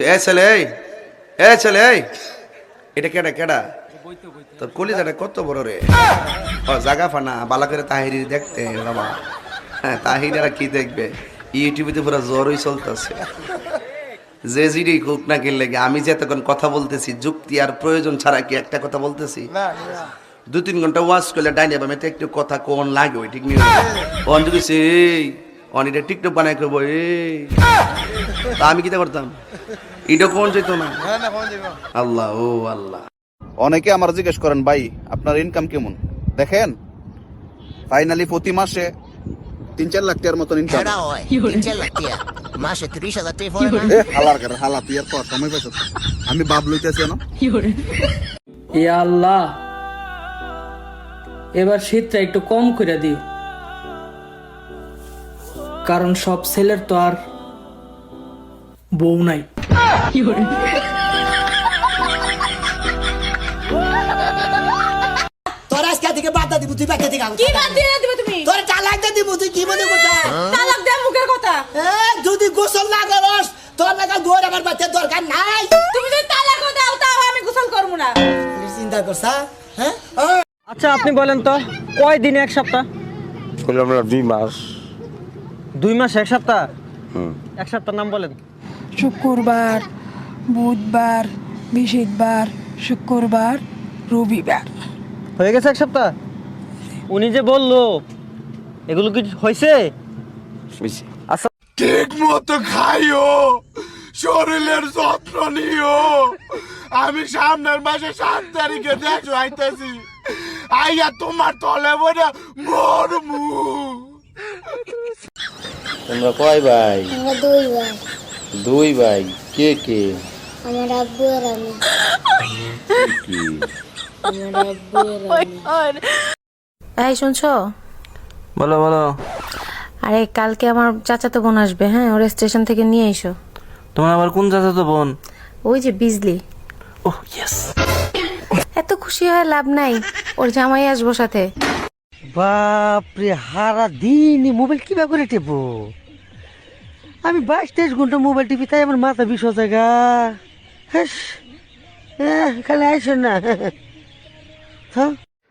এ ছেলে এই এটা কেডা কেডা তোর কলিজাটা কত বড় রে জাগা ফানা বালা করে তাহিরি দেখতে বাবা। হ্যাঁ তাহিরা কি দেখবে, ইউটিউবে পুরো জ্বরই চলতেছে। যে জিডি হোক না কিনলে আমি যে এতক্ষণ কথা বলতেছি যুক্তি আর প্রয়োজন ছাড়া কি একটা কথা বলতেছি? 2-3 ঘন্টা ওয়াচ করলে ডাইনে বামে একটু কথা কোন লাগে ওই ঠিক নেই। অন যদি সেই অনিটা টিকটক বানাই করবো তা আমি কিটা করতাম? এটা কোন যেত না। আল্লাহ ও আল্লাহ। অনেকে আমার জিজ্ঞেস করেন ভাই আপনার ইনকাম কেমন, দেখেন ফাইনালি প্রতি মাসে 3-4 লাখ টাকার মতন ইনকাম। মাসে 30,000 টাকা হালার করে হালা তুই আর পর সময় পাইছ, আমি বাপ লইতেছি না। ইয়া আল্লাহ, এবার শীতটা একটু কম করে দিও, কারণ সব ছেলের তো আর বউ নাই। তোর আজকে থেকে বাদ দিব, তুই বাদ দিকে কি বাদ দিয়ে দিবে তুমি? তোর তালাক দিব, তুই কি মনে করছ? তালাক দে মুখের কথা। যদি গোসল না করস তোর লাগা গোর আমার বাচ্চার দরকার নাই। তুমি যদি তালাক দাও তাও আমি গোসল করব না। চিন্তা করছা? হ্যাঁ আচ্ছা আপনি বলেন তো কয় দিনে এক সপ্তাহ? বললাম না 2 মাস। 2 মাস 1 সপ্তাহ? এক সপ্তাহ নাম বলেন। শুক্রবার, বুধবার, বৃহস্পতিবার, শুক্রবার, রবিবার। হয়ে গেছে 1 সপ্তাহ? উনি যে বললো এগুলো কি হয়েছে? আচ্ছা ঠিক মতো খাইও, শরীরের যত্ন নিও। আমি সামনের মাসে 7 তারিখে দেশ আইতেছি, আইয়া তোমার তলে বইরা মরমু। তোমরা কয় ভাই? আমরা 2 ভাই। 2 ভাই? কে কে? আমার আব্বু আর আমি। আমার আব্বু আর আমি। এই শুনছো? বলো বলো। আরে কালকে আমার চাচাতো বোন আসবে, হ্যাঁ, ওর স্টেশন থেকে নিয়ে এসো। তোমার আবার কোন চাচাতো বোন? ওই যে বিজলি। ওহ ইয়েস। এত খুশি হয় লাভ নাই, ওর জামাই আসবো সাথে। বাপরে, হারা দিন মোবাইল কিভাবে করে টেপো? আমি 22-23 ঘন্টা মোবাইল টিপি, তাই আমার মাথা বিষ জায়গা। খালি আইসেন না।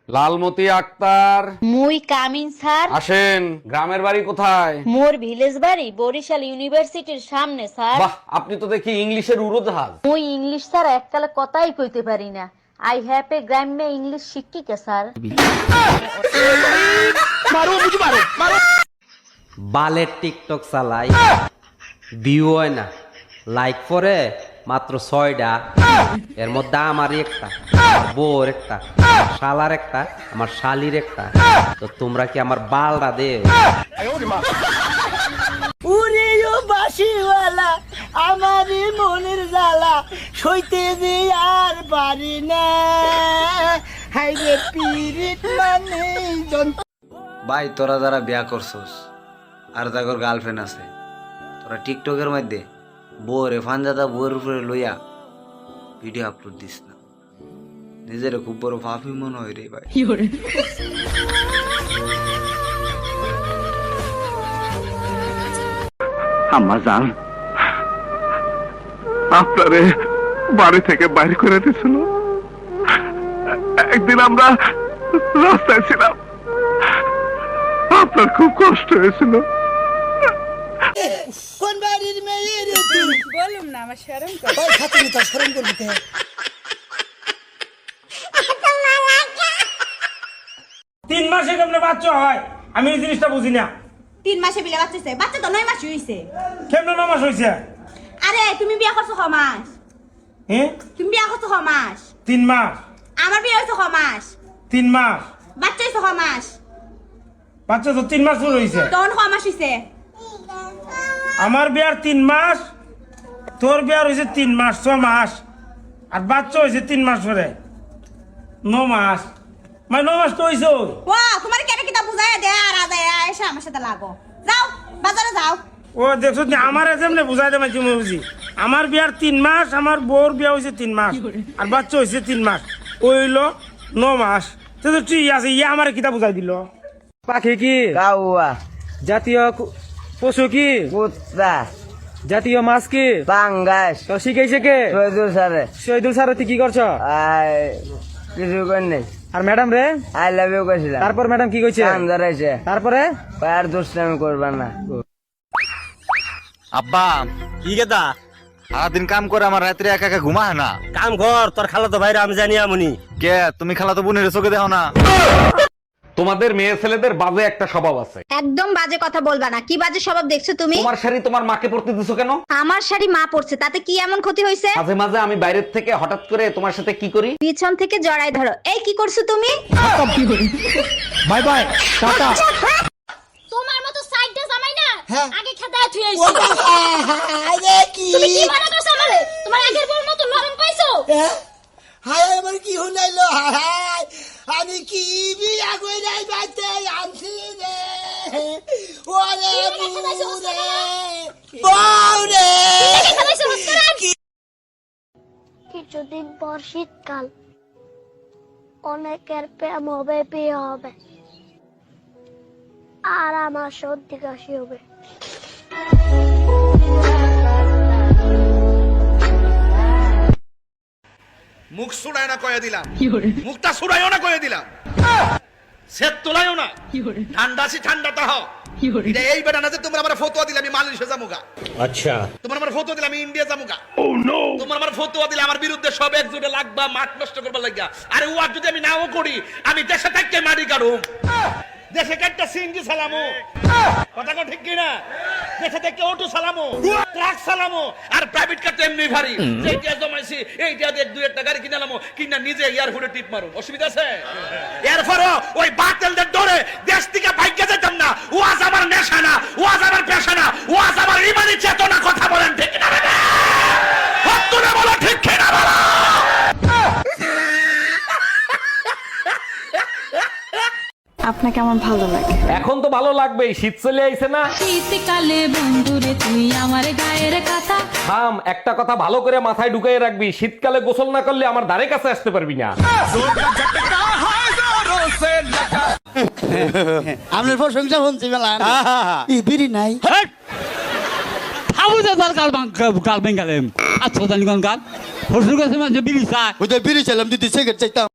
লালমতি আক্তার। মুই কামিন স্যার। আসেন। গ্রামের বাড়ি কোথায়? মোর ভিলেজ বাড়ি বরিশাল ইউনিভার্সিটির সামনে স্যার। বাহ, আপনি তো দেখি ইংলিশের উড়োজাহাজ। মুই ইংলিশ স্যার এককালে কথাই কইতে পারি না। আই হ্যাভ এ গ্রাম্য ইংলিশ শিক্ষিকা স্যার। বালের টিকটক চালাই, ভিউ হয় না, লাইক করে মাত্র 6টা। এর মধ্যে আমারই একটা, আমার বউর একটা, আমার শালার একটা, আমার শালির একটা। তো তোমরা কি আমার বালটা দে? উরে ও বাসিওয়ালা আমার মনের জ্বালা সইতে যে আর পারি না। হাইরে পিরিত মানে ভাই তোরা যারা বিয়া করছস আর তাগর গার্লফ্রেন্ড আছে, তোরা টিকটকের মধ্যে বউরে ফানজাদা বউর উপরে লইয়া ভিডিও আপলোড দিস না। নিজের খুব বড় পাপি মনে হয় রে ভাই। আম্মা জান, আপনারে বাড়ি থেকে বাইরে করে দিয়েছিল। একদিন আমরা রাস্তায় ছিলাম, আপনার খুব কষ্ট হয়েছিল। কোন বাড়ির মেয়ে রে তুই? বলুম না, আমার শরম করে। ওই খাতুনি তো শরম করবি কে? 3 মাসে কেমনে বাচ্চা হয় আমি এই জিনিসটা বুঝি না। 3 মাসে বিলে বাচ্চাছে, বাচ্চা তো 9 মাসই হইছে। কেমনে 9 মাস হয়েছে? আরে তুমি বিয়া করছো 6 মাস। হ্যাঁ তুমি বিয়া করছো 6 মাস। 3 মাস। আমার বিয়ে হইছে 6 মাস। 3 মাস। বাচ্চা হইছে 6 মাস। বাচ্চা তো 3 মাস পুরো হয়েছে। তখন 6 মাস হইছে। আমার বিয়ার 3 মাস, তোর বিয়ার হয়েছে 3 মাস 6 মাস, আর বাচ্চা হয়েছে 3 মাস পরে 9 মাস। মানে 9 মাস তো হয়েছে। ওয়া তোমার কেটে কিটা বুঝায় দে আর আদায় এসে আমার সাথে লাগো। যাও বাজারে যাও। ও দেখছো যে আমার যেমনে বুঝাই দে মাঝে বুঝি। আমার বিয়ার 3 মাস, আমার বউর বিয়া হয়েছে 3 মাস, আর বাচ্চা হয়েছে 3 মাস, ওই হইলো 9 মাস। তো ঠিক আছে, ইয়ে আমার কিতা বুঝাই দিল। পাখি কি? কাউয়া। জাতীয় পশু কি? কুত্তা। জাতীয় মাছ কি পাঙ্গাস তো শিখাইছে কে শহীদুল স্যারে শহীদুল স্যার তুই কি করছো কিছু কর নেই আর ম্যাডাম রে আই লাভ ইউ কইছিলাম তারপর ম্যাডাম কি কইছে কান ধরাইছে তারপরে আর দুষ্টামি করবা না আব্বা কি গেদা সারাদিন কাম করে আমার রাত্রে একা একা ঘুমা হয় না। কাম কর তোর খালা তো ভাইরা আমি জানি আমনি কে তুমি খালা তো বোনের চোখে দেখো না? তোমাদের মেয়ে ছেলেদের বাজে একটা স্বভাব আছে। একদম বাজে কথা বলবা না। কি বাজে স্বভাব দেখছো তুমি? তোমার শাড়ি তোমার মাকে পরতে দিছো কেন? আমার শাড়ি মা পরছে, তাতে কি এমন ক্ষতি হয়েছে? মাঝে মাঝে আমি বাইরের থেকে হঠাৎ করে তোমার সাথে কি করি? পিছন থেকে জড়াই ধরো। এই কি করছো তুমি? Bye bye tata. তোমার মতো সাইডে জামাই না আগে খেদায় থুই আইছি। আরে কি তুমি কি মনে করছো আমারে? তোমার আগের বউর মতো নরম পাইছো? হায় আমার কি হইলো হায় আমি কি বিয়া কইরাই বাইতে আনছি রে ওরে বউরে কিছুদিন পর শীতকাল, অনেকের প্রেম হবে, বিয়ে হবে, আর আমার সর্দি কাশি হবে। মুখ সুড়ায় না কয়ে দিলাম, মুখটা সুড়াইও না কয়ে দিলাম, সেট তোলাইও না, ঠান্ডা আছি ঠান্ডাটা হও। এটা এই বেটা না যে তোমরা আমার ফতোয়া দিলে আমি মালয়েশিয়া যামুগা। আচ্ছা তোমরা আমার ফতোয়া দিলে আমি ইন্ডিয়া যামুগা। তোমরা আমার ফতোয়া দিলে আমার বিরুদ্ধে সব একজোটে লাগবা, মাঠ নষ্ট করবার লাগিয়া। আরে ওয়ার যদি আমি নাও করি, আমি দেশে থাকতে মারি কাটুম, দেশে একটা সিনজি সালামো, কথা কো ঠিক কি না? দেশে থেকে অটো সালামো, ট্রাক সালামো, আর প্রাইভেট কার তো এমনি ভারী। এইটা জমাইছি, এইটা দিয়ে দুই একটা গাড়ি কিনালামো, কিনা নিজে এয়ারপোর্টে টিপ মারুম, অসুবিধা আছে? এরপরও ওই বাতেলদের ডরে দেশ থেকে ভাগ্যে যেতাম না। ওয়াজ আমার নেশা না, ওয়াজ আমার পেশা না, ওয়াজ আমার ইমানি চেতনা। কথা বলেন ঠিক না? হত্তরে বলো ঠিক কিনা বলো। আপনাকে আমার ভালো লাগে। এখন তো ভালো লাগবেই, শীত চলে আইছে না? শীতকালে বন্ধুরে তুই আমার গায়ের কথা। থাম, একটা কথা ভালো করে মাথায় ঢুকাই রাখবি, শীতকালে গোসল না করলে আমার ধারে কাছে আসতে পারবি না। আপনার প্রশংসা শুনছি মেলা বিড়ি নাই গাল বেঙ্গালেম আচ্ছা জানি কোন গাল ফসল গাছে মাঝে বিড়ি চাই বিড়ি চাইলাম দিদি সিগারেট চাইতাম